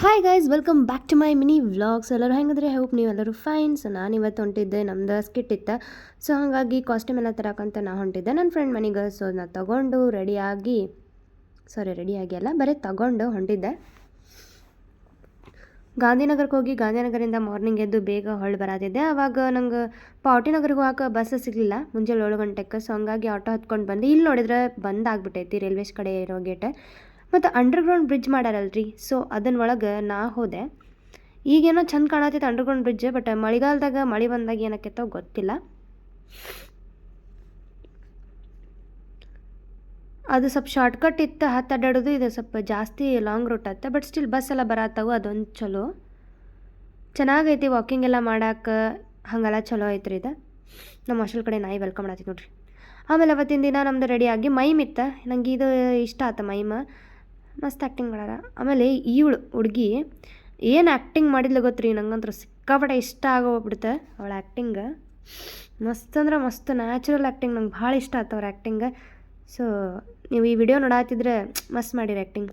Hi guys, welcome back to my mini vlogs. ಎಲ್ಲರೂ ಹೆಂಗಂದ್ರೆ hope ನೀವೆಲ್ಲರೂ ಫೈನ್. ಸೊ ನಾನು ಇವತ್ತು ಹೊಂಟಿದ್ದೆ, ನಮ್ದು ಸ್ಕಿಟ್ ಇತ್ತು. ಸೊ ಹಾಗಾಗಿ ಕಾಸ್ಟ್ಯೂಮ್ ಎಲ್ಲ ತರಕಂತ ನಾ ಹೊಂಟಿದ್ದೆ ನನ್ನ ಫ್ರೆಂಡ್ ಮನೆಗೆ. ಸೊ ನಾನು ತೊಗೊಂಡು ರೆಡಿಯಾಗಿ ಅಲ್ಲ, ಬರೀ ತೊಗೊಂಡು ಹೊಂಟಿದ್ದೆ. ಗಾಂಧಿನಗರಕ್ಕೆ ಹೋಗಿ ಗಾಂಧಿನಗರದಿಂದ ಮಾರ್ನಿಂಗ್ ಎದ್ದು ಬೇಗ ಹೊಳ್ಳಿ ಬರತ್ತಿದ್ದೆ. ಆವಾಗ ನಂಗೆ ಪಾವಟಿನಗರ್ಗೆ ಹೋಗಕ್ಕೆ ಬಸ್ ಸಿಗಲಿಲ್ಲ ಮುಂಜಾನೆ 7 ಗಂಟೆಗೆ. ಸೊ ಹಂಗಾಗಿ ಆಟೋ ಹತ್ಕೊಂಡು ಬಂದು ಇಲ್ಲಿ ನೋಡಿದ್ರೆ ಬಂದ್ ಆಗ್ಬಿಟ್ಟೈತಿ ರೈಲ್ವೇಸ್ ಕಡೆ ಇರೋ ಗೇಟ್. ಮತ್ತು ಅಂಡರ್ಗ್ರೌಂಡ್ ಬ್ರಿಡ್ಜ್ ಮಾಡ್ಯಾರಲ್ರಿ, ಸೊ ಅದನ್ನ ಒಳಗೆ ನಾ ಹೋದೆ. ಈಗೇನೋ ಚಂದ ಕಾಣತ್ತೈತೆ ಅಂಡರ್ಗ್ರೌಂಡ್ ಬ್ರಿಡ್ಜ್, ಬಟ್ ಮಳೆಗಾಲದಾಗ ಮಳೆ ಬಂದಾಗ ಏನಕ್ಕೈತೋ ಗೊತ್ತಿಲ್ಲ. ಅದು ಸ್ವಲ್ಪ ಶಾರ್ಟ್ಕಟ್ ಇತ್ತು ಅಡ್ಡಾಡೋದು, ಇದು ಸ್ವಲ್ಪ ಜಾಸ್ತಿ ಲಾಂಗ್ ರೂಟ್ ಆಯ್ತು. ಬಟ್ ಸ್ಟಿಲ್ ಬಸ್ ಎಲ್ಲ ಬರತ್ತವು, ಅದೊಂದು ಚಲೋ ಚೆನ್ನಾಗೈತಿ. ವಾಕಿಂಗ್ ಎಲ್ಲ ಮಾಡಕ್ಕೆ ಹಾಗೆಲ್ಲ ಚಲೋ ಐತ್ರಿ ಇದು. ನಮ್ಮ ಹಾಸ್ಟೆಲ್ ಕಡೆ ನಾಯಿ ವೆಲ್ಕಮ್ ಮಾಡತ್ತೈತಿ ನೋಡ್ರಿ. ಆಮೇಲೆ ಅವತ್ತಿನ ದಿನ ನಮ್ಮದು ರೆಡಿಯಾಗಿ ಮೈಮ್ ಇತ್ತು. ನಂಗೆ ಇದು ಇಷ್ಟ ಆಯ್ತು ಮೈಮ್, ಮಸ್ತ್ ಆ್ಯಕ್ಟಿಂಗ್ ಮಾಡ್ಯಾರ. ಆಮೇಲೆ ಇವಳು ಹುಡುಗಿ ಏನು ಆ್ಯಕ್ಟಿಂಗ್ ಮಾಡಿದ್ಲು ಗೊತ್ತ್ರಿ, ನಂಗಂತೂ ಸಿಕ್ಕಾಪಟ್ಟೆ ಇಷ್ಟ ಆಗೋಗ್ಬಿಡ್ತು ಅವಳ ಆ್ಯಕ್ಟಿಂಗ್. ಮಸ್ತ್ ಅಂದ್ರೆ ಮಸ್ತ್ ನ್ಯಾಚುರಲ್ ಆ್ಯಕ್ಟಿಂಗ್, ನಂಗೆ ಭಾಳ ಇಷ್ಟ ಆಯ್ತು ಅವ್ರ ಆ್ಯಕ್ಟಿಂಗ್. ಸೊ ನೀವು ಈ ವಿಡಿಯೋ ನೋಡಾತಿದ್ರೆ ಮಸ್ತ್ ಮಾಡಿರಿ ಆ್ಯಕ್ಟಿಂಗ್.